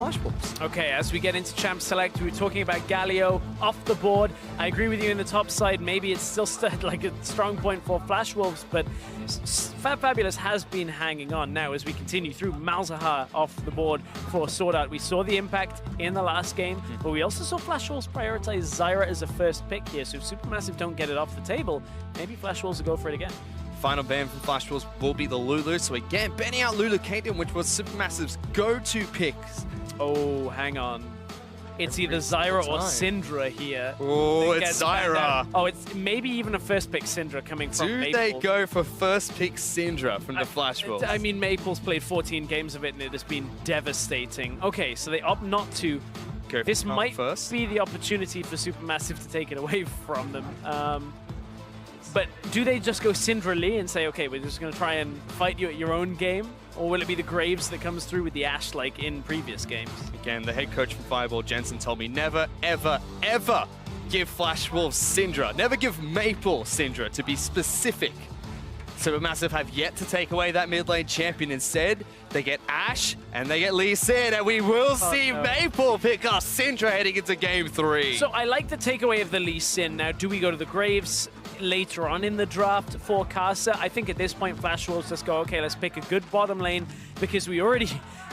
Flash Wolves. Okay, as we get into Champ Select, we were talking about Galio off the board. I agree with you in the top side. Maybe it's still like a strong point for Flash Wolves, but Fab Fabulous has been hanging on. Now, as we continue through, Malzahar off the board for Sword Art. We saw the impact in the last game, but we also saw Flash Wolves prioritize Zyra as a first pick here. So if Supermassive don't get it off the table, maybe Flash Wolves will go for it again. Final ban from Flash Wolves will be the Lulu. So again, banning out Lulu Kingdom, which was Supermassive's go-to picks. Oh, hang on. It's either Zyra or Syndra here. Oh, it's Zyra. Oh, it's maybe even a first pick Syndra coming from Maple. Do they go for first pick Syndra from the Flash Wolves? I mean, Maple's played 14 games of it and it has been devastating. Okay, so they opt not to. This might be the opportunity for Supermassive to take it away from them. But do they just go Syndra Lee and say, okay, we're just going to try and fight you at your own game? Or will it be the Graves that comes through with the Ashe like in previous games? Again, the head coach from Fireball, Jensen, told me never, ever, ever give Flash Wolves Syndra. Never give Maple Syndra, to be specific. Supermassive have yet to take away that mid lane champion. Instead, they get Ashe and they get Lee Sin, and we will see Maple pick up Syndra heading into game 3. So I like the takeaway of the Lee Sin. Now, do we go to the Graves later on in the draft for Kasa? I think at this point, Flash Wolves just go, okay, let's pick a good bottom lane, because we already,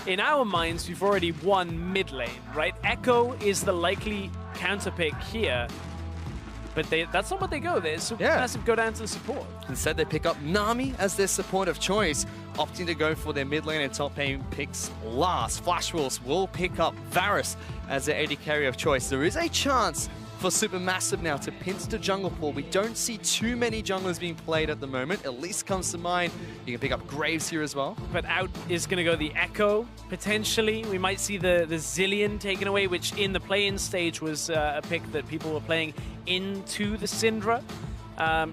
in our minds, we've already won mid lane, right? Echo is the likely counter pick here, but that's not what they go. They're Supermassive go down to the support. Instead, they pick up Nami as their support of choice, opting to go for their mid lane and top lane picks last. Flash Wolves will pick up Varus as their AD carry of choice. There is a chance for Supermassive now to pinch the jungle pool. We don't see too many junglers being played at the moment. At least comes to mind. You can pick up Graves here as well. But out is going to go the Echo, potentially. We might see the Zillion taken away, which in the play-in stage was a pick that people were playing into the Syndra.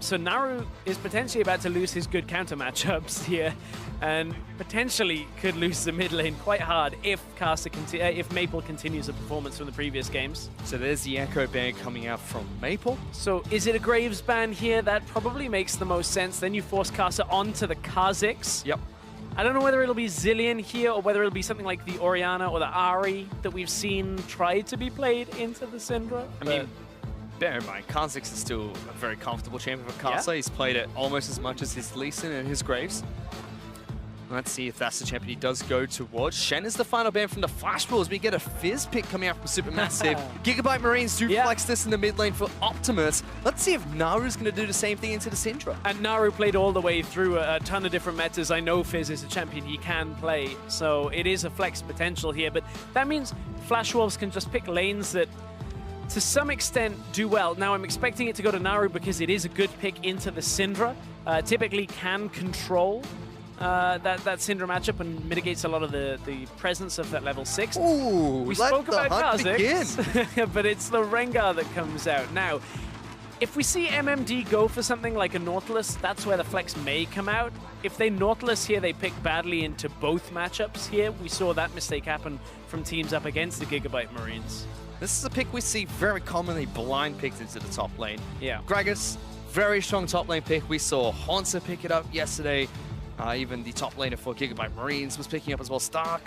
So Naru is potentially about to lose his good counter matchups here, and potentially could lose the mid lane quite hard if if Maple continues the performance from the previous games. So there's the Echo ban coming out from Maple. So is it a Graves ban here? That probably makes the most sense. Then you force Kasa onto the Kha'Zix. Yep. I don't know whether it'll be Zillion here or whether it'll be something like the Orianna or the Ahri that we've seen try to be played into the Syndra. I mean, bear in mind, Kha'Zix is still a very comfortable champion for Kasa. Yeah. He's played it almost as much as his Lee Sin and his Graves. Let's see if that's the champion he does go towards. Shen is the final ban from the Flash Wolves. We get a Fizz pick coming out from Supermassive. Gigabyte Marines do flex this in the mid lane for Optimus. Let's see if Naru's going to do the same thing into the Syndra. And Naru played all the way through a ton of different metas. I know Fizz is a champion he can play, so it is a flex potential here. But that means Flash Wolves can just pick lanes that to some extent do well. Now I'm expecting it to go to Naru because it is a good pick into the Syndra. Typically can control that Syndra matchup and mitigates a lot of the presence of that level 6. Ooh, we spoke about Kha'Zix, but it's the Rengar that comes out. Now, if we see MMD go for something like a Nautilus, that's where the flex may come out. If they Nautilus here, they pick badly into both matchups here. We saw that mistake happen from teams up against the Gigabyte Marines. This is a pick we see very commonly blind picked into the top lane. Yeah. Gragas, very strong top lane pick. We saw Hansa pick it up yesterday. Even the top laner for Gigabyte Marines was picking up as well. Stark.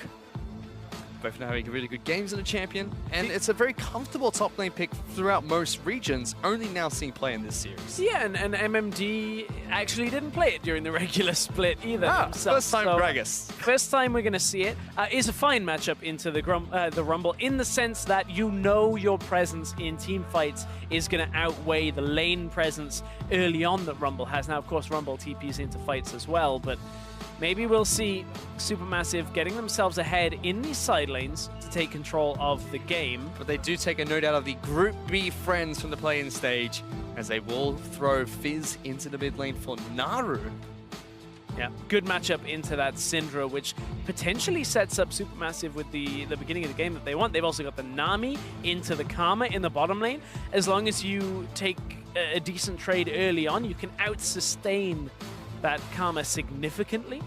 Both now having really good games in the champion. And it's a very comfortable top lane pick throughout most regions, only now seeing play in this series. Yeah, and MMD actually didn't play it during the regular split either. First time Gragas. First time we're going to see it. Is a fine matchup into the Rumble in the sense that you know your presence in team fights is going to outweigh the lane presence early on that Rumble has. Now, of course, Rumble TPs into fights as well, but maybe we'll see Supermassive getting themselves ahead in these side lanes to take control of the game. But they do take a note out of the Group B friends from the play-in stage, as they will throw Fizz into the mid lane for Naru. Yeah, good matchup into that Syndra, which potentially sets up Supermassive with the beginning of the game that they want. They've also got the Nami into the Karma in the bottom lane. As long as you take a decent trade early on, you can out-sustain that Karma significantly.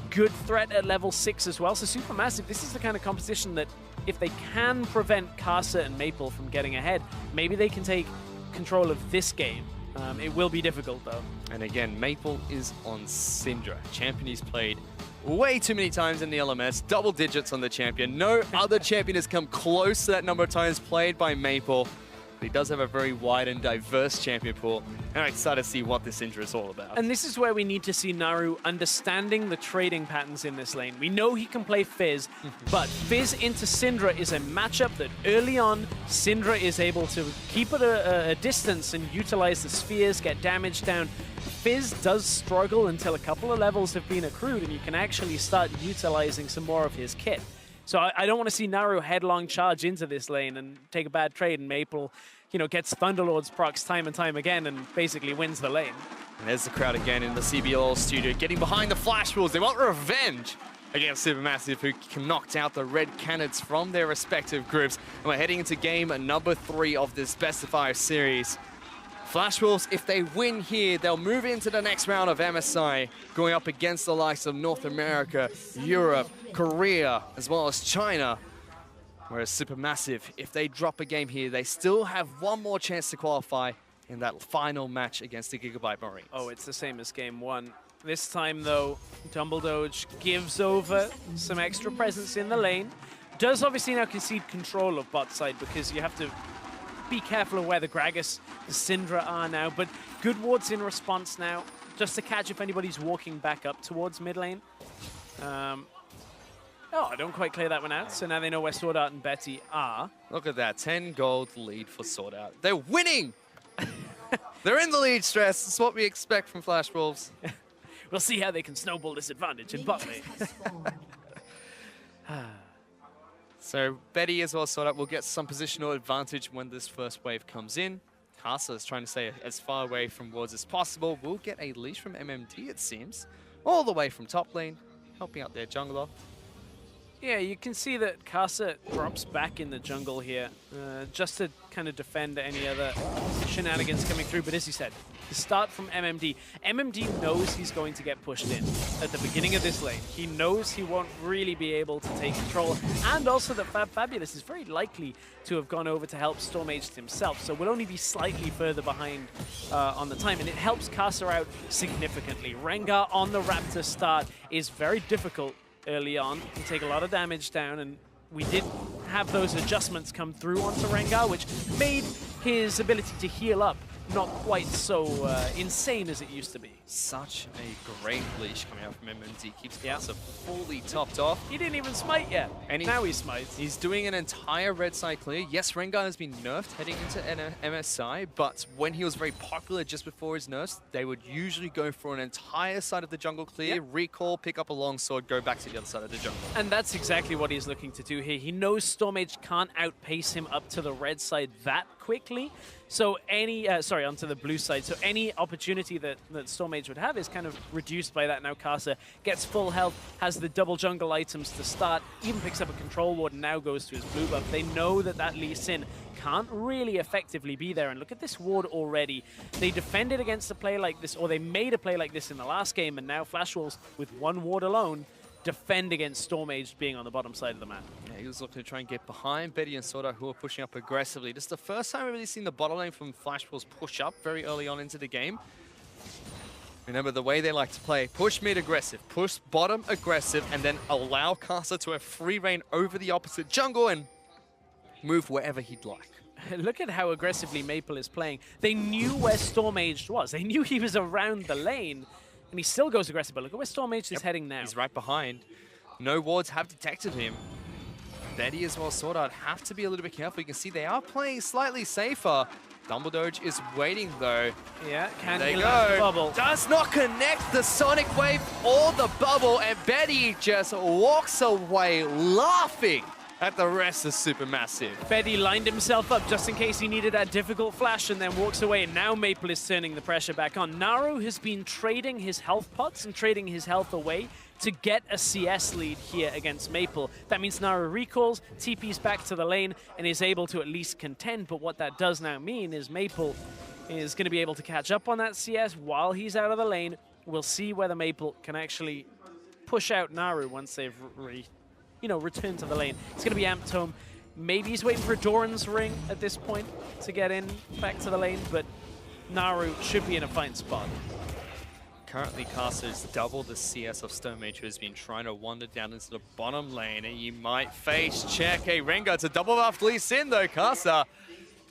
Good threat at level 6 as well. So Supermassive, this is the kind of composition that if they can prevent Kasa and Maple from getting ahead, maybe they can take control of this game. It will be difficult though. And again, Maple is on Syndra. Champion he's played way too many times in the LMS, double digits on the champion. No other champion has come close to that number of times played by Maple. But he does have a very wide and diverse champion pool, and I'm excited to see what this Syndra is all about. And this is where we need to see Naru understanding the trading patterns in this lane. We know he can play Fizz, but Fizz into Syndra is a matchup that early on, Syndra is able to keep at a distance and utilize the spheres, get damage down. Fizz does struggle until a couple of levels have been accrued and you can actually start utilizing some more of his kit. So I don't want to see Naru headlong charge into this lane and take a bad trade, and Maple, you know, gets Thunderlord's procs time and time again and basically wins the lane. And there's the crowd again in the CBLOL studio, getting behind the Flash Wolves. They want revenge against SuperMassive, who knocked out the Red Canids from their respective groups. And we're heading into game number 3 of this best of 5 series. Flash Wolves, if they win here, they'll move into the next round of MSI, going up against the likes of North America, Europe, Korea, as well as China. Whereas SuperMassive, if they drop a game here, they still have one more chance to qualify in that final match against the Gigabyte Marines. Oh, it's the same as game 1. This time, though, Dumbledore gives over some extra presence in the lane. Does obviously now concede control of bot side because you have to be careful of where the Gragas, the Syndra are now, but good wards in response now, just to catch if anybody's walking back up towards mid lane. Oh, I don't quite clear that one out, so now they know where Sword Art and Betty are. Look at that, 10 gold lead for Sword Art. They're winning! They're in the lead, Stress. That's what we expect from Flash Wolves. We'll see how they can snowball this advantage in bot lane. So Betty as well as Sword Art will get some positional advantage when this first wave comes in. Casa is trying to stay as far away from wards as possible. We'll get a leash from MMD, it seems, all the way from top lane, helping out their jungler. Yeah, you can see that Casa drops back in the jungle here, just to kind of defend any other shenanigans coming through. But as you said, the start from MMD. MMD knows he's going to get pushed in at the beginning of this lane. He knows he won't really be able to take control. And also that Fabulous is very likely to have gone over to help Storm Aged himself. So we'll only be slightly further behind on the time. And it helps Casa out significantly. Rengar on the Raptor start is very difficult early on, can take a lot of damage down, and we did have those adjustments come through onto Rengar, which made his ability to heal up not quite so insane as it used to be. Such a great leash coming out from MMD. Keeps Casa fully topped off. He didn't even smite yet. And now he smites. He's doing an entire red side clear. Yes, Rengar has been nerfed heading into MSI, but when he was very popular just before his nerfs, they would usually go for an entire side of the jungle clear, recall, pick up a longsword, go back to the other side of the jungle. And that's exactly what he's looking to do here. He knows Stormage can't outpace him up to the red side that quickly. So any, onto the blue side. So any opportunity that Stormage would have is kind of reduced by that. Now Casa gets full health, has the double jungle items to start, even picks up a control ward and now goes to his blue buff. They know that that Lee Sin can't really effectively be there. And look at this ward already. They defended against a play like this, or they made a play like this in the last game, and now Flash Wolves, with one ward alone, defend against Stormage being on the bottom side of the map. Yeah, he was looking to try and get behind Betty and Sword Art, who are pushing up aggressively. This is the first time we've really seen the bottom lane from Flash Wolves push up very early on into the game. Remember the way they like to play, push mid aggressive, push bottom aggressive, and then allow Casa to have free reign over the opposite jungle and move wherever he'd like. Look at how aggressively Maple is playing. They knew where Stormage was. They knew he was around the lane. And he still goes aggressive, but look at where Stormage is heading now. He's right behind. No wards have detected him. Betty as well as Sword Art have to be a little bit careful. You can see they are playing slightly safer. Dumbledore is waiting though. Yeah, can there he you land the go. bubble? Does not connect the Sonic Wave or the bubble, and Betty just walks away laughing at the rest of SuperMassive. Betty lined himself up just in case he needed that difficult flash and then walks away, and now Maple is turning the pressure back on. Naru has been trading his health pots and trading his health away to get a CS lead here against Maple. That means Naru recalls, TP's back to the lane, and is able to at least contend, but what that does now mean is Maple is going to be able to catch up on that CS while he's out of the lane. We'll see whether Maple can actually push out Naru once they've return to the lane. It's going to be Amped Home. Maybe he's waiting for a Doran's Ring at this point to get in back to the lane, but Naru should be in a fine spot. currently Caster's double the CS of SuperMassive, who has been trying to wander down into the bottom lane, and you might face check a Rengar to double buff Lee Sin though. Caster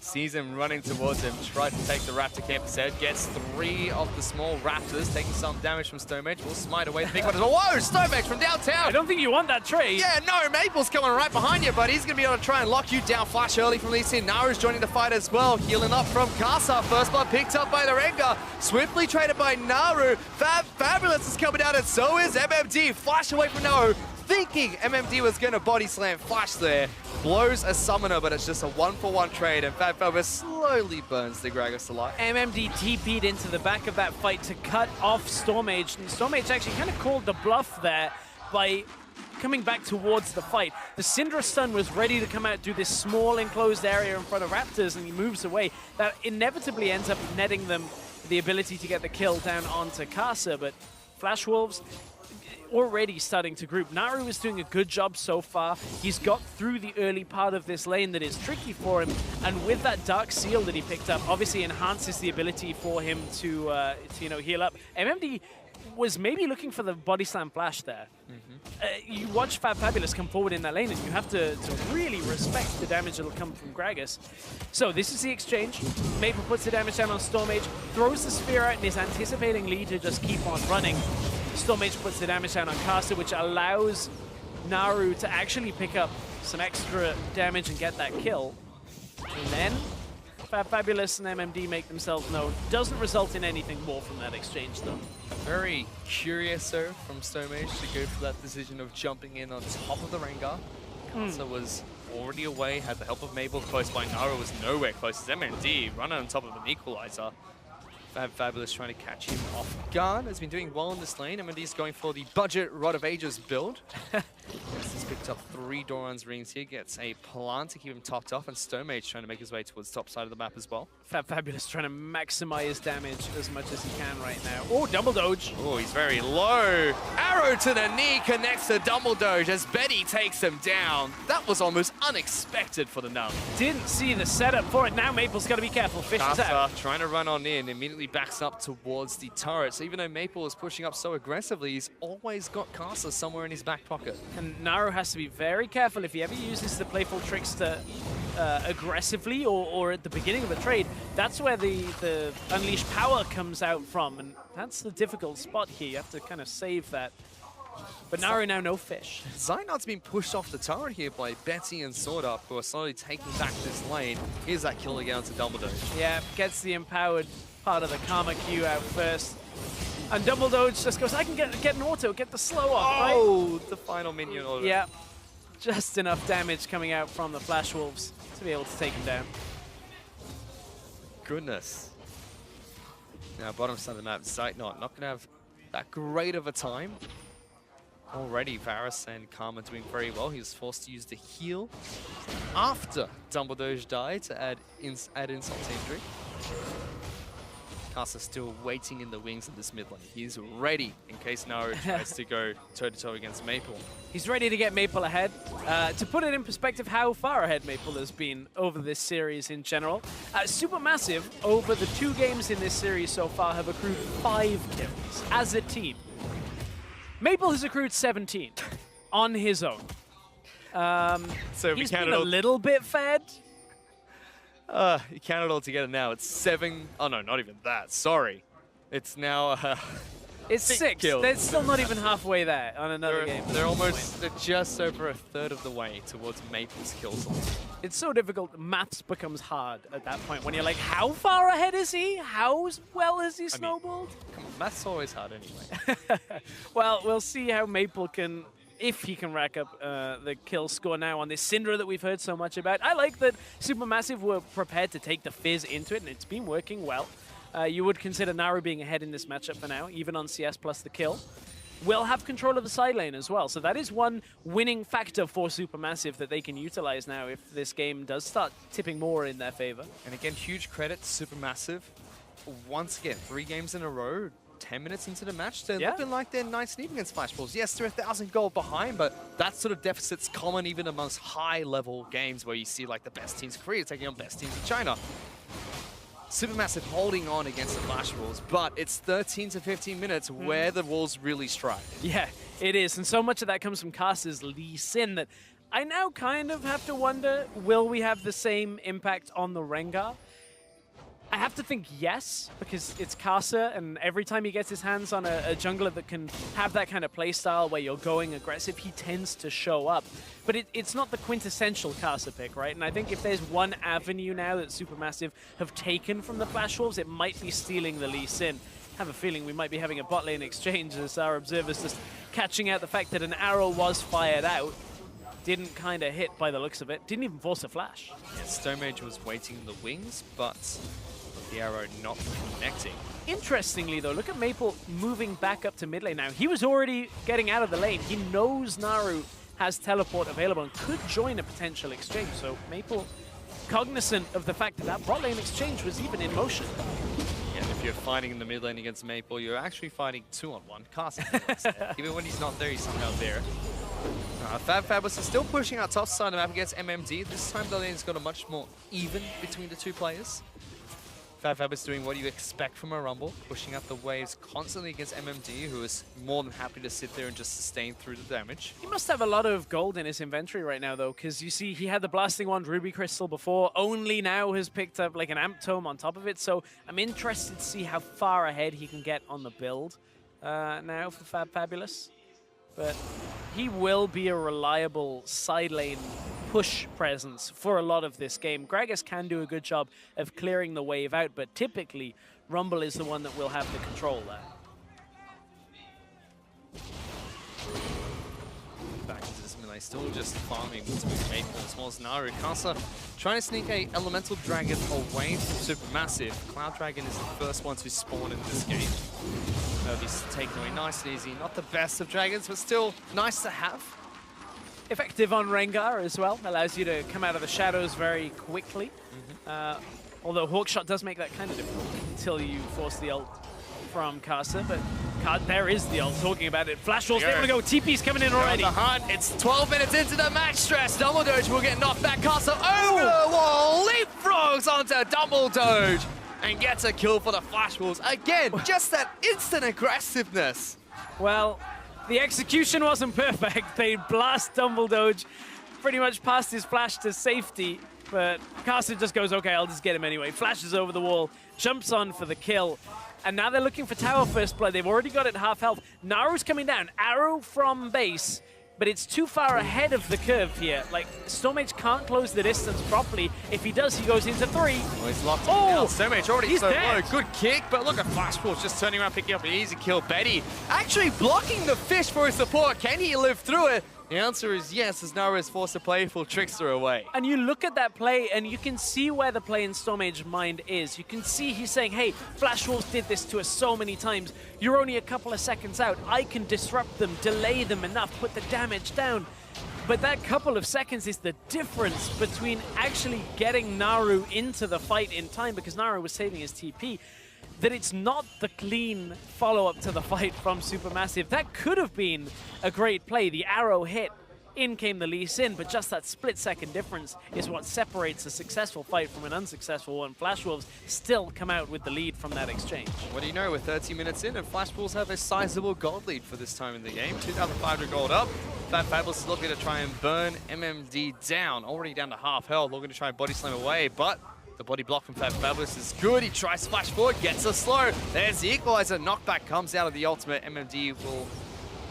sees him running towards him, tries to take the Raptor camp instead, gets 3 of the small Raptors, taking some damage from SuperMassive, will smite away the big one as well. Whoa, SuperMassive from downtown! I don't think you want that trade. Yeah, no, Maple's coming right behind you, but he's going to be able to try and lock you down. Flash early from Lee Sin. Naru's joining the fight as well, healing up from Casa. First blood picked up by the Rengar, swiftly traded by Naru. Fabulous is coming down, and so is MMD. Flash away from Naru, thinking MMD was going to body slam Flash there. Blows a summoner, but it's just a 1-for-1 trade, and Fabulous slowly burns the Gragas alive. MMD TP'd into the back of that fight to cut off SuperMassive, and SuperMassive actually kind of called the bluff there by coming back towards the fight. The Syndra stun was ready to come out, do this small enclosed area in front of Raptors, and he moves away. That inevitably ends up netting them the ability to get the kill down onto Casa, but Flash Wolves already starting to group. Naru is doing a good job so far. He's got through the early part of this lane that is tricky for him, and with that Dark Seal that he picked up, obviously enhances the ability for him to heal up. MMD was maybe looking for the body slam flash there. You watch Fabulous come forward in that lane, and you have to really respect the damage that'll come from Gragas. So this is the exchange. Maple puts the damage down on SuperMassive, throws the spear out, and is anticipating Lee to just keep on running. SuperMassive puts the damage down on Caster, which allows Naru to actually pick up some extra damage and get that kill. And then Fabulous and MMD make themselves known. Doesn't result in anything more from that exchange, though. Very curious, sir, from SuperMassive to go for that decision of jumping in on top of the Rengar. Casa was already away, had the help of Mabel close by. Naru was nowhere close as MMD running on top of an equalizer. Fabulous trying to catch him off guard. Has been doing well in this lane. MMD's going for the budget Rod of Ages build. He's picked up 3 Doran's rings here. Gets a plant to keep him topped off, and SuperMassive trying to make his way towards the top side of the map as well. Fabulous trying to maximize damage as much as he can right now. Oh, double doge. Oh, he's very low. Arrow to the knee connects the double doge as Betty takes him down. That was almost unexpected for the Num. Didn't see the setup for it. Now Maple's got to be careful. Fish is out. Trying to run on in, immediately backs up towards the turret. So even though Maple is pushing up so aggressively, he's always got Casa somewhere in his back pocket. And Naru has to be very careful if he ever uses the playful tricks to aggressively or at the beginning of a trade. That's where the unleashed power comes out from, and that's the difficult spot here. You have to kind of save that. But Naru now no fish. Zynard's been pushed off the turret here by Betty and Sword-Up, who are slowly taking back this lane. Here's that kill again to Dumbledore. Yeah, gets the empowered part of the Karma Q out first. And Double Doge just goes, I can get an auto, get the slow off, right? Oh, the final minion order. Yeah, just enough damage coming out from the Flash Wolves to be able to take him down. Goodness. Now, bottom side of the map, Zynard not going to have that great of a time. Already, Varus and Karma doing very well. He was forced to use the heal after Dumbledore died to add insult to injury. Casa still waiting in the wings of this mid lane. He's ready in case Naru tries to go toe-to-toe against Maple. He's ready to get Maple ahead. To put it in perspective how far ahead Maple has been over this series in general, SuperMassive, over the 2 games in this series so far, have accrued 5 kills as a team. Maple has accrued 17 on his own. So he's been a little bit fed. You count it all together now. It's 7. Oh, no, not even that. Sorry. It's now... it's 6. Kills. They're still not even halfway there on another game. They're just over a third of the way towards Maple's kills. It's so difficult. Maths becomes hard at that point when you're like, how far ahead is he? How well has he snowballed? Come on, math's always hard anyway. Well, we'll see how Maple can... if he can rack up the kill score now on this Syndra that we've heard so much about. I like that SuperMassive were prepared to take the Fizz into it, and it's been working well. You would consider Naru being ahead in this matchup for now, even on CS plus the kill. Will have control of the side lane as well, so that is one winning factor for SuperMassive that they can utilize now if this game does start tipping more in their favor. And again, huge credit to SuperMassive. Once again, 3 games in a row, 10 minutes into the match, they're looking like they're nice and even against Flash Wolves. Yes, they're 1,000 gold behind, but that sort of deficit's common even amongst high-level games where you see like the best teams in Korea taking on best teams in China. SuperMassive holding on against the Flash Wolves, but it's 13 to 15 minutes where the Wolves really strike. Yeah, it is. And so much of that comes from Casa's Lee Sin that I now kind of have to wonder, will we have the same impact on the Rengar? I have to think yes, because it's Casa, and every time he gets his hands on a jungler that can have that kind of playstyle where you're going aggressive, he tends to show up. But it's not the quintessential Casa pick, right? And I think if there's one avenue now that SuperMassive have taken from the Flash Wolves, it might be stealing the Lee Sin. I have a feeling we might be having a bot lane exchange as our observers just catching out the fact that an arrow was fired out. Didn't kind of hit by the looks of it. Didn't even force a flash. Yeah, Stonmage was waiting in the wings, but the arrow not connecting. Interestingly, though, look at Maple moving back up to mid lane now. He was already getting out of the lane. He knows Naru has teleport available and could join a potential exchange. So Maple, cognizant of the fact that that bot lane exchange was even in motion. Yeah, if you're fighting in the mid lane against Maple, you're actually fighting 2-on-1. Casa, even when he's not there, he's somehow there. Fabulous is still pushing out top side of the map against MMD. This time the lane's got a much more even between the two players. Fabulous doing what you expect from a Rumble, pushing up the waves constantly against MMD, who is more than happy to sit there and just sustain through the damage. He must have a lot of gold in his inventory right now, though, because you see he had the Blasting Wand Ruby Crystal before, only now has picked up like an Amp Tome on top of it, so I'm interested to see how far ahead he can get on the build now for Fabulous. But he will be a reliable side lane push presence for a lot of this game. Gragas can do a good job of clearing the wave out, but typically Rumble is the one that will have the control there. Back into this melee, still just farming between Maple as well as Naru. Casa trying to sneak a Elemental Dragon away from SuperMassive. Cloud Dragon is the first one to spawn in this game. He's taken away nice and easy. Not the best of dragons, but still nice to have. Effective on Rengar as well. Allows you to come out of the shadows very quickly. Although Hawkshot does make that kind of difficult until you force the ult from Casa. But there is the ult, talking about it. Flash Wolves, they want to go. TP's coming in already. On the hunt. It's 12 minutes into the match stress. Double Doge will get knocked back. Casa over the wall. Leapfrogs onto Double Doge. And gets a kill for the Flash Wolves. Again, just that instant aggressiveness. Well, the execution wasn't perfect. They blast Dumbledoge pretty much past his flash to safety. But Casa just goes, okay, I'll just get him anyway. Flashes over the wall, jumps on for the kill. And now they're looking for tower first blood. They've already got it half health. Naru's coming down. Arrow from base. But it's too far ahead of the curve here. Like, Stormage can't close the distance properly. If he does, he goes into 3. Oh, he's locked in now. Stormage already so low. Good kick, but look at Flash Wolves just turning around, picking up an easy kill. Betty actually blocking the fish for his support. Can he live through it? The answer is yes, as Naru is forced to play full Trickster away. And you look at that play, and you can see where the play in Stormage's mind is. You can see he's saying, hey, Flash Wolves did this to us so many times. You're only a couple of seconds out. I can disrupt them, delay them enough, put the damage down. But that couple of seconds is the difference between actually getting Naru into the fight in time, because Naru was saving his TP, that it's not the clean follow-up to the fight from SuperMassive. That could have been a great play. The arrow hit, in came the Lee Sin, but just that split-second difference is what separates a successful fight from an unsuccessful one. Flash Wolves still come out with the lead from that exchange. What do you know, we're 30 minutes in, and Flash Wolves have a sizable gold lead for this time in the game. 2,500 gold up. Fabulous is looking to try and burn MMD down. Already down to half health, looking to try and body slam away, but the body block from Fabulous is good. He tries to flash forward, gets a slow. There's the equalizer. Knockback comes out of the ultimate. MMD will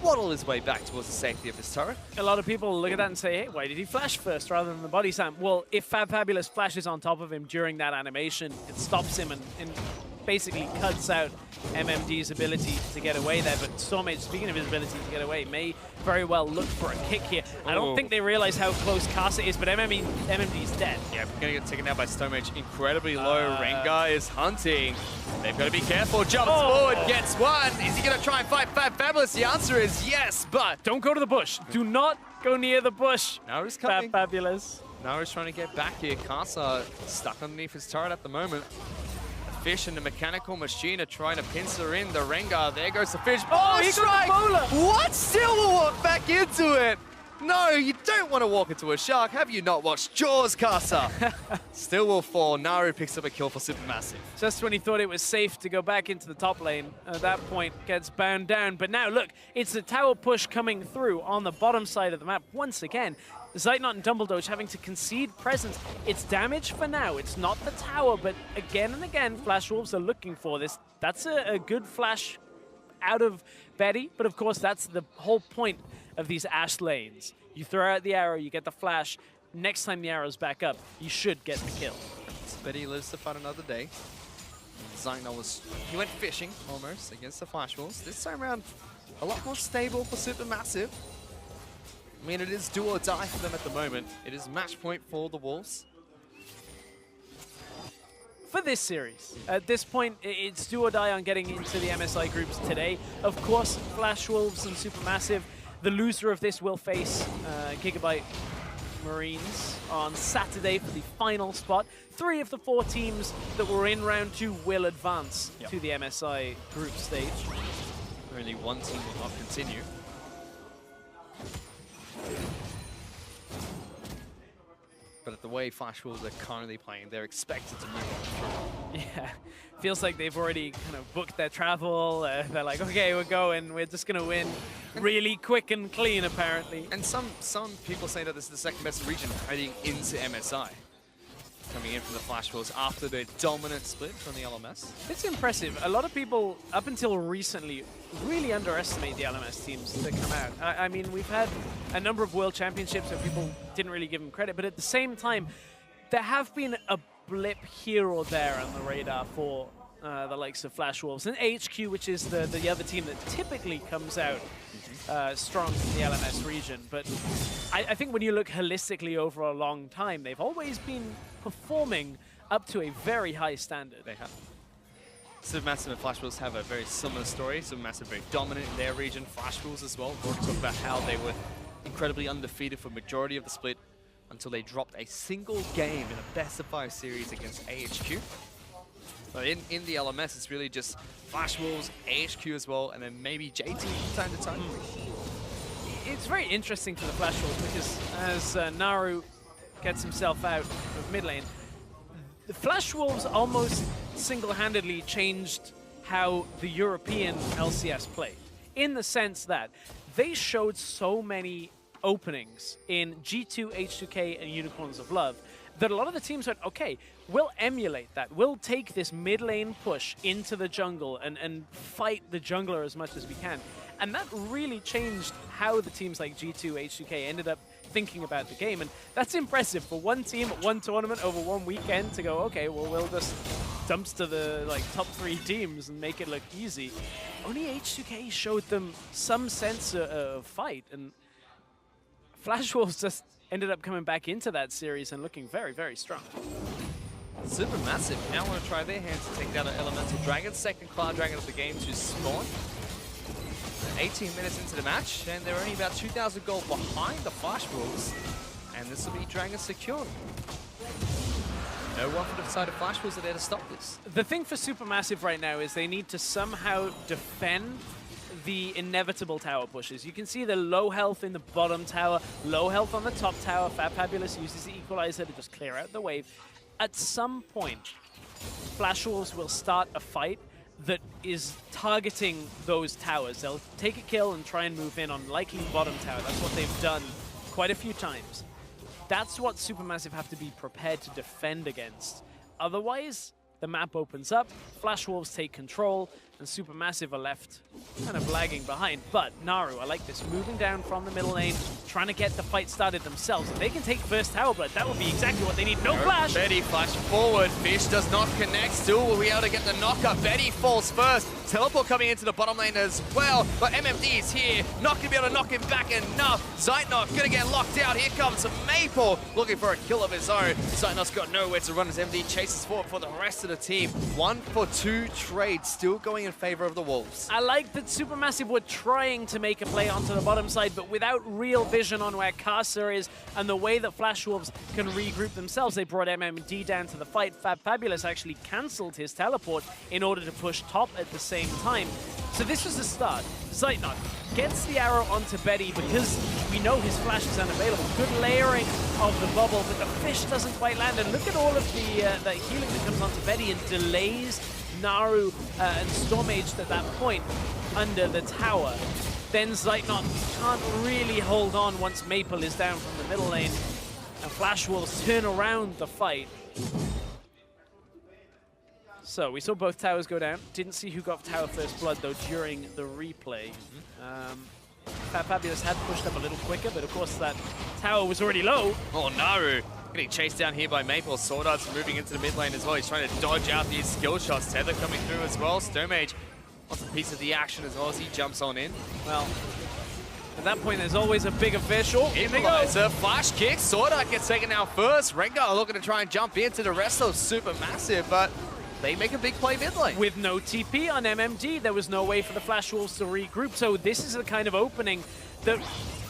waddle his way back towards the safety of his turret. A lot of people look at that and say, hey, why did he flash first rather than the body slam? Well, if Fabulous flashes on top of him during that animation, it stops him and basically cuts out MMD's ability to get away there. But Stormage, speaking of his ability to get away, may very well look for a kick here. I don't think they realize how close Casa is, but MMD's dead. Yeah, we're going to get taken out by Stormage. Incredibly low. Rengar is hunting. They've got to be careful. Jumps forward, gets one. Is he going to try and fight Fabulous? The answer is yes, but don't go to the bush. Do not go near the bush. Naru's coming. Fabulous. Naru's trying to get back here. Casa stuck underneath his turret at the moment. Fish and the mechanical machine are trying to pincer in the Rengar. There goes the fish. Oh, he got the bowler. What? Still will walk back into it. No, you don't want to walk into a shark. Have you not watched Jaws, Casa? Still will fall. Naru picks up a kill for SuperMassive. Just when he thought it was safe to go back into the top lane, at that point gets bound down. But now, look, it's the tower push coming through on the bottom side of the map once again. Zeitnot and Dumbledoge having to concede presence. It's damage for now. It's not the tower, but again and again, Flash Wolves are looking for this. That's a good flash out of Betty, but of course that's the whole point of these Ashe lanes. You throw out the arrow, you get the flash. Next time the arrow's back up, you should get the kill. Betty lives to fight another day. Zeitnot he went fishing almost against the Flash Wolves. This time around, a lot more stable for SuperMassive. I mean, it is do or die for them at the moment. It is match point for the Wolves. For this series, at this point, it's do or die on getting into the MSI groups today. Of course, Flash Wolves and SuperMassive. The loser of this will face Gigabyte Marines on Saturday for the final spot. 3 of the 4 teams that were in round 2 will advance to the MSI group stage. Only one team will not continue. But at the way Flash Wolves are currently playing, they're expected to move on. Yeah, feels like they've already kind of booked their travel. They're like, okay, we're going. We're just going to win really quick and clean, apparently. And some people say that this is the second best region heading into MSI. Coming in from the Flash Wolves after their dominant split from the LMS. It's impressive. A lot of people, up until recently, really underestimate the LMS teams that come out. I mean, we've had a number of World Championships where people didn't really give them credit, but at the same time, there have been a blip here or there on the radar for the likes of Flash Wolves. And HQ, which is the other team that typically comes out strong in the LMS region. But I think when you look holistically over a long time, they've always been performing up to a very high standard. They have. SuperMassive and Flash Wolves have a very similar story. SuperMassive very dominant in their region. Flash Wolves as well. We'll talk about how they were incredibly undefeated for majority of the split until they dropped a single game in a best-of-5 series against AHQ. But in the LMS, it's really just Flash Wolves, AHQ as well, and then maybe JT from time to time. It's very interesting for the Flash Wolves because as Naru gets himself out of mid lane, the Flash Wolves almost single-handedly changed how the European LCS played, in the sense that they showed so many openings in G2, H2K, and Unicorns of Love that a lot of the teams went, okay, we'll emulate that. We'll take this mid lane push into the jungle and fight the jungler as much as we can. And that really changed how the teams like G2, H2K ended up thinking about the game. And that's impressive for one team at one tournament over one weekend to go, okay, well, we'll just dumpster the top 3 teams and make it look easy. Only H2K showed them some sense of fight. And Flash Wolves just ended up coming back into that series and looking very, very strong. SuperMassive now want to try their hand to take down an Elemental Dragon, second Cloud Dragon of the game to spawn. 18 minutes into the match, and they're only about 2,000 gold behind the Flash Wolves, and this will be Dragon secured. No one from the side of Flash Wolves are there to stop this. The thing for SuperMassive right now is they need to somehow defend the inevitable tower pushes. You can see the low health in the bottom tower, low health on the top tower. Fabulous uses the equalizer to just clear out the wave. At some point, Flash Wolves will start a fight that is targeting those towers. They'll take a kill and try and move in on likely bottom tower. That's what they've done quite a few times. That's what SuperMassive have to be prepared to defend against. Otherwise, the map opens up, Flash Wolves take control, and SuperMassive are left kind of lagging behind. But Naru, I like this, moving down from the middle lane, trying to get the fight started themselves. If they can take first tower blood, that would be exactly what they need. No flash! Betty flash forward, Fish does not connect, still will be able to get the knockup. Betty falls first, teleport coming into the bottom lane as well, but MMD is here, not going to be able to knock him back enough. Zeitnot going to get locked out, here comes Maple, looking for a kill of his own. Zeitnot's got nowhere to run as MD chases forward for the rest of the team. 1-for-2 trade still going in favor of the Wolves. I like that SuperMassive were trying to make a play onto the bottom side, but without real vision on where Casa is and the way that Flash Wolves can regroup themselves. They brought MMD down to the fight. Fabulous actually cancelled his teleport in order to push top at the same time. So this was the start. Zeitnot gets the arrow onto Betty because we know his flash is unavailable. Good layering of the bubble, but the fish doesn't quite land. And look at all of the healing that comes onto Betty and delays Naru and Stormage at that point under the tower. Then Zeitnot can't really hold on once Maple is down from the middle lane. And Flash Wolves turn around the fight. So we saw both towers go down. Didn't see who got tower first blood though during the replay. Fabulous had pushed up a little quicker, but of course that tower was already low. Oh, Naru getting chased down here by Maple. Sword Art's moving into the mid lane as well. He's trying to dodge out these skill shots. Tether coming through as well. Stonmage wants a piece of the action as well as he jumps on in. Well, at that point, there's always a bigger fish. Oh, here they go. It's a flash kick. Sword Art gets taken out first. Rengar looking to try and jump into the rest of Supermassive, but they make a big play mid lane. With no TP on MMD, there was no way for the Flash Wolves to regroup. So this is the kind of opening that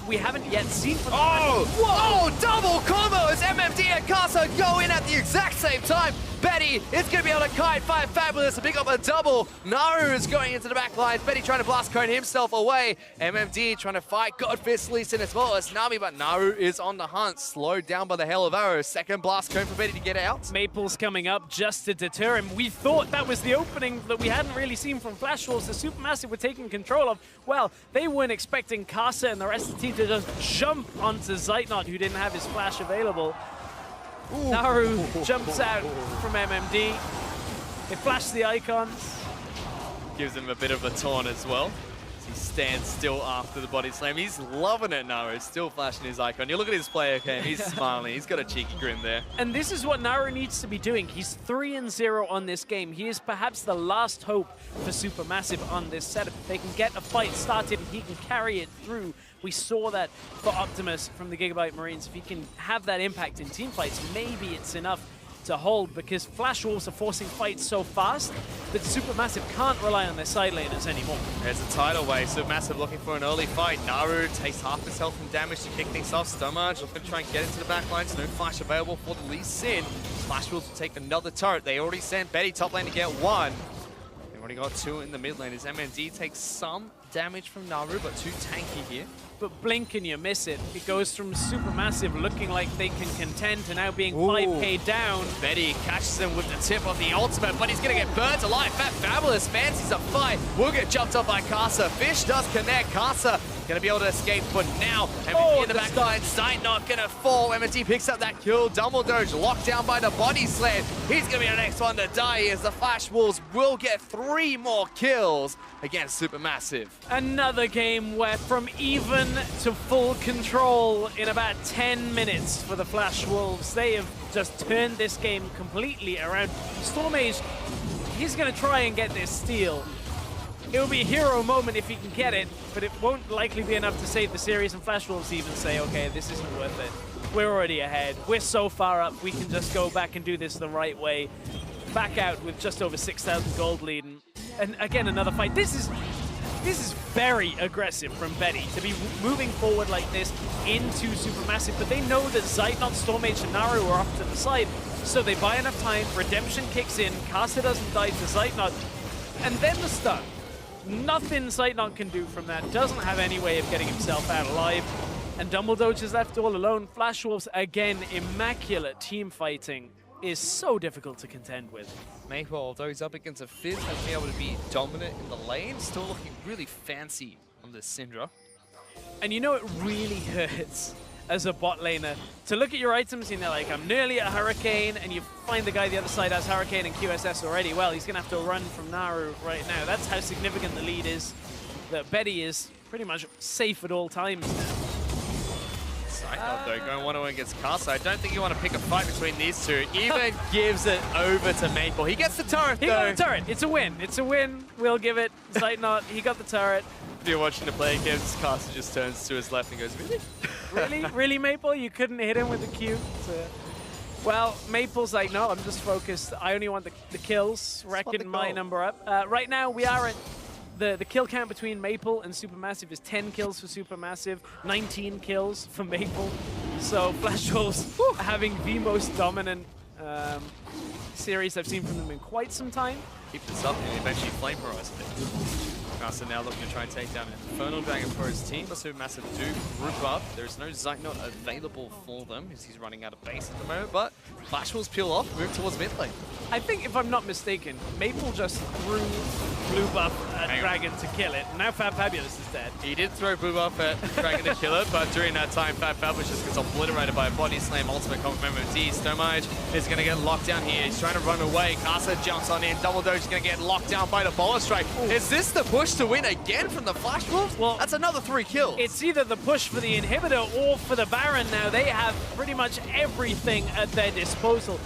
we haven't yet seen from the Whoa! Double combo as MMD and Casa go in at the exact same time. Betty is going to be able to kite five Fabulous to pick up a double. Naru is going into the back line. Betty trying to blast cone himself away. MMD trying to fight Godfist Lee Sin as well as Nami, but Naru is on the hunt. Slowed down by the Hell of Arrows. Second blast cone for Betty to get out. Maple's coming up just to deter him. We thought that was the opening that we hadn't really seen from Flash Wolves. The Supermassive were taking control of. Well, they weren't expecting Casa and the rest of the team to just jump onto Zeitnot, who didn't have his flash available. Ooh. Naru jumps out from MMD. They flash the icons. Gives him a bit of a taunt as well. As he stands still after the body slam. He's loving it, Naru. Still flashing his icon. You look at his player cam, he's smiling. He's got a cheeky grin there. And this is what Naru needs to be doing. He's 3-0 on this game. He is perhaps the last hope for Supermassive on this setup. If they can get a fight started and he can carry it through. We saw that for Optimus from the Gigabyte Marines. If he can have that impact in team fights, maybe it's enough to hold, because Flash Wolves are forcing fights so fast that Supermassive can't rely on their side laners anymore. There's a tidal wave. Supermassive looking for an early fight. Naru takes half his health and damage to kick things off. Stomach looking to try and get into the back lines. No flash available for the Lee Sin. Flash Wolves will take another turret. They already sent Betty top lane to get one. They've already got two in the mid lane as MMD takes some damage from Naru, but too tanky here. But blink and you miss it. It goes from Supermassive looking like they can contend to now being 5k down. Betty catches him with the tip of the ultimate, but he's going to get burnt alive. Fabulous fancies a fight. Will get jumped up by Casa. Fish does connect. Casa going to be able to escape for now. MMD in the back line. Stein not going to fall. MMD picks up that kill. Dumbledore locked down by the body slam. He's going to be the next one to die as the Flash Wolves will get 3 more kills against Supermassive. Another game where from even to full control in about 10 minutes for the Flash Wolves. They have just turned this game completely around. Stormage, he's going to try and get this steal. It will be a hero moment if he can get it, but it won't likely be enough to save the series, and Flash Wolves even say, okay, this isn't worth it. We're already ahead. We're so far up, we can just go back and do this the right way. Back out with just over 6,000 gold lead, and again, another fight. This is very aggressive from Betty to be moving forward like this into Supermassive, but they know that Zeitnot, Stormage, and Naru are off to the side, so they buy enough time. Redemption kicks in, Casa doesn't die to Zeitnot, and then the stun. Nothing Zeitnot can do from that, doesn't have any way of getting himself out alive, and Dumbledore is left all alone. Flash Wolves, again, immaculate team fighting is so difficult to contend with. Maple, although he's up against a Fizz, has been able to be dominant in the lane, still looking really fancy on this Syndra. And you know it really hurts as a bot laner to look at your items and you're like, I'm nearly at Hurricane, and you find the guy the other side has Hurricane and QSS already. Well, he's gonna have to run from Naru right now. That's how significant the lead is, that Betty is pretty much safe at all times now. Zeitnot, though, going one-on-one against Casa. I don't think you want to pick a fight between these two. Even gives it over to Maple. He gets the turret, though. He got the turret. It's a win. It's a win. We'll give it. Zeitnot, he got the turret. If you're watching the play games, Casa just turns to his left and goes, really? Really? Really, Maple? You couldn't hit him with the Q? Well, Maple's like, no, I'm just focused. I only want the kills, racking my number up. Right now, we are at the kill count between Maple and Supermassive is 10 kills for Supermassive, 19 kills for Maple. So Flash Wolves having the most dominant series I've seen from them in quite some time. Keep this up and eventually flame horizon it. Casa now looking to try and take down Infernal Dragon for his team, but SuperMassive do group up. There's no Zeitnot available for them as he's running out of base at the moment, but Flash Wolves peel off, move towards mid lane. I think, if I'm not mistaken, Maple just threw blue buff at Dragon to kill it. Now Fabulous is dead. He did throw blue buff at Dragon to kill it, but during that time, Fabulous just gets obliterated by a body slam, ultimate compliment of D. SuperMassive is going to get locked down here. He's trying to run away. Casa jumps on in. Double Doge is going to get locked down by the Bola Strike. Ooh. Is this the push to win again from the Flash Wolves? Well, that's another 3 kills. It's either the push for the inhibitor or for the Baron now. They have pretty much everything at their disposal.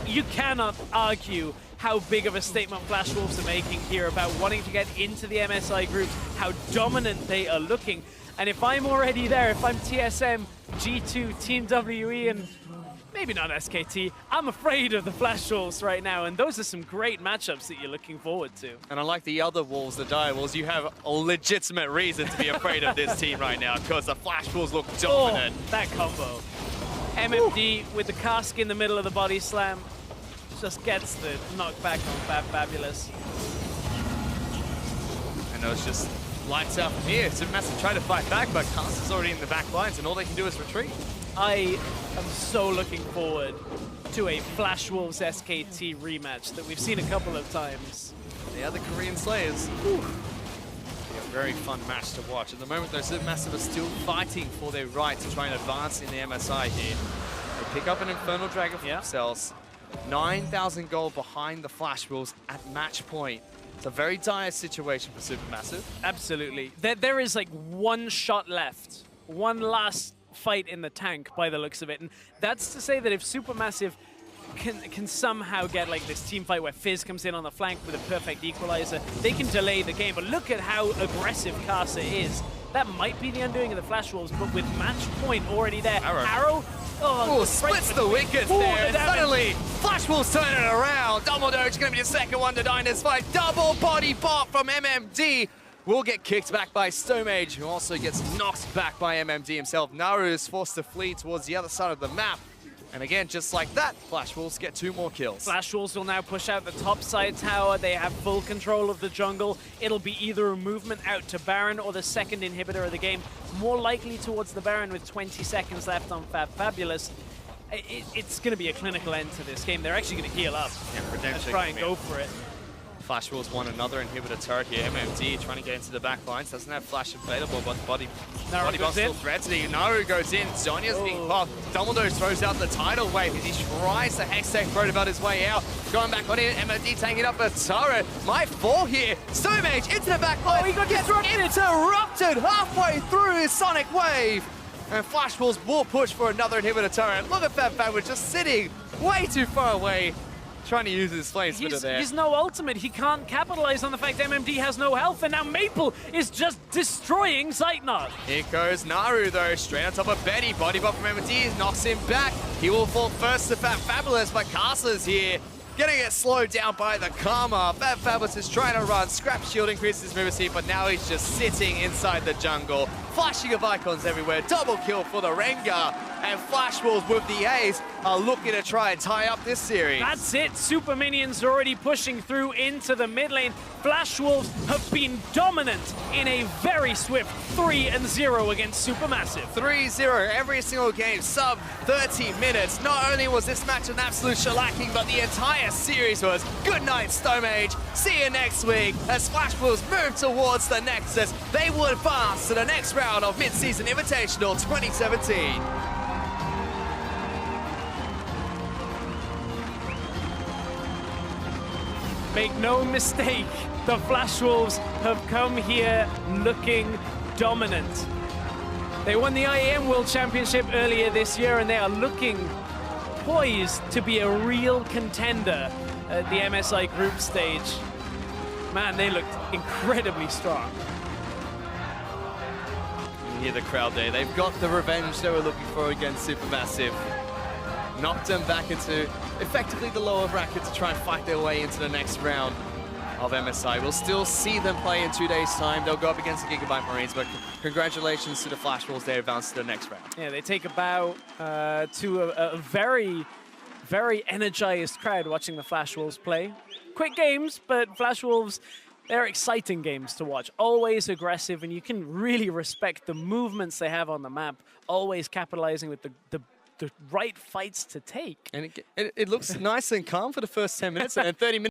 You cannot argue how big of a statement Flash Wolves are making here about wanting to get into the MSI groups, how dominant they are looking. And if I'm already there, if I'm TSM, G2, Team WE, and maybe not SKT, I'm afraid of the Flash Wolves right now, and those are some great matchups that you're looking forward to. And unlike the other Wolves, the Dire Wolves, you have a legitimate reason to be afraid of this team right now, because the Flash Wolves look dominant. Oh, that combo. MMD with the cask in the middle of the body slam just gets the knockback on Fabulous. And it was just lights out from here. SuperMassive trying to fight back, but Cask is already in the back lines, and all they can do is retreat. I am so looking forward to a Flash Wolves SKT rematch that we've seen a couple of times. They are the Korean Slayers. Whew. A very fun match to watch. At the moment, though, SuperMassive are still fighting for their right to try and advance in the MSI here. They pick up an Infernal Dragon for themselves. 9,000 gold behind the Flash Wolves at match point. It's a very dire situation for SuperMassive. Absolutely. There is like one shot left. One last fight in the tank by the looks of it. And that's to say that if SuperMassive can somehow get like this team fight where Fizz comes in on the flank with a perfect equalizer, they can delay the game. But look at how aggressive Casa is. That might be the undoing of the Flash Wolves, but with match point already there. Arrow. Oh, splits the wickets there, and suddenly Flash Wolves turn it around. Double Doge going to be the second one to die in this fight. Double body bot from MMD. Will get kicked back by SuperMassive, who also gets knocked back by MMD himself. Naru is forced to flee towards the other side of the map. And again, just like that, Flash Wolves get 2 more kills. Flash Wolves will now push out the top side tower. They have full control of the jungle. It'll be either a movement out to Baron or the second inhibitor of the game. More likely towards the Baron with 20 seconds left on Fabulous. It's going to be a clinical end to this game. They're actually going to heal up. Yeah, Let's try and go for it. Flash Wolves won another inhibitor turret here. MMD trying to get into the back lines. Doesn't have Flash available, but the body bomb still threatening. Naru goes in. Zonya's being popped. Dumbledore throws out the tidal wave as he tries to Hextech throw about his way out. Going back on in. MMD taking up a turret. Might fall here. SuperMassive into the back line. Oh, he got interrupted halfway through his Sonic Wave. And Flash Wolves will push for another inhibitor turret. Look at Fab just sitting way too far away, trying to use his flame spitter there. He's no ultimate. He can't capitalize on the fact MMD has no health, and now Maple is just destroying Zeitnot. Here goes Naru, though, straight on top of Betty. Body bot from MMD knocks him back. He will fall first to Fabulous, but Casa's here. Gonna get slowed down by the Karma. Fabulous is trying to run. Scrap shield increases his movement speed, but now he's just sitting inside the jungle. Flashing of icons everywhere. Double kill for the Rengar. And Flash Wolves with the A's are looking to try and tie up this series. That's it. Super Minions already pushing through into the mid lane. Flash Wolves have been dominant in a very swift 3-0 against SuperMassive. 3-0 every single game, sub 30 minutes. Not only was this match an absolute shellacking, but the entire series was. Good night, SuperMassive. See you next week as Flash Wolves move towards the Nexus. They will advance to the next round of Mid-Season Invitational 2017. Make no mistake, the Flash Wolves have come here looking dominant. They won the IEM World Championship earlier this year, and they are looking poised to be a real contender at the MSI group stage. Man, they looked incredibly strong. You hear the crowd there. They've got the revenge they were looking for against SuperMassive. Knocked them back into effectively the lower bracket to try and fight their way into the next round of MSI. We'll still see them play in 2 days' time. They'll go up against the Gigabyte Marines, but congratulations to the Flash Wolves. They advance to the next round. Yeah, they take a bow to a very, very energized crowd watching the Flash Wolves play. Quick games, but Flash Wolves They're exciting games to watch, always aggressive, and you can really respect the movements they have on the map, always capitalizing with the right fights to take. And it looks nice and calm for the first 10 minutes, and then 30 minutes.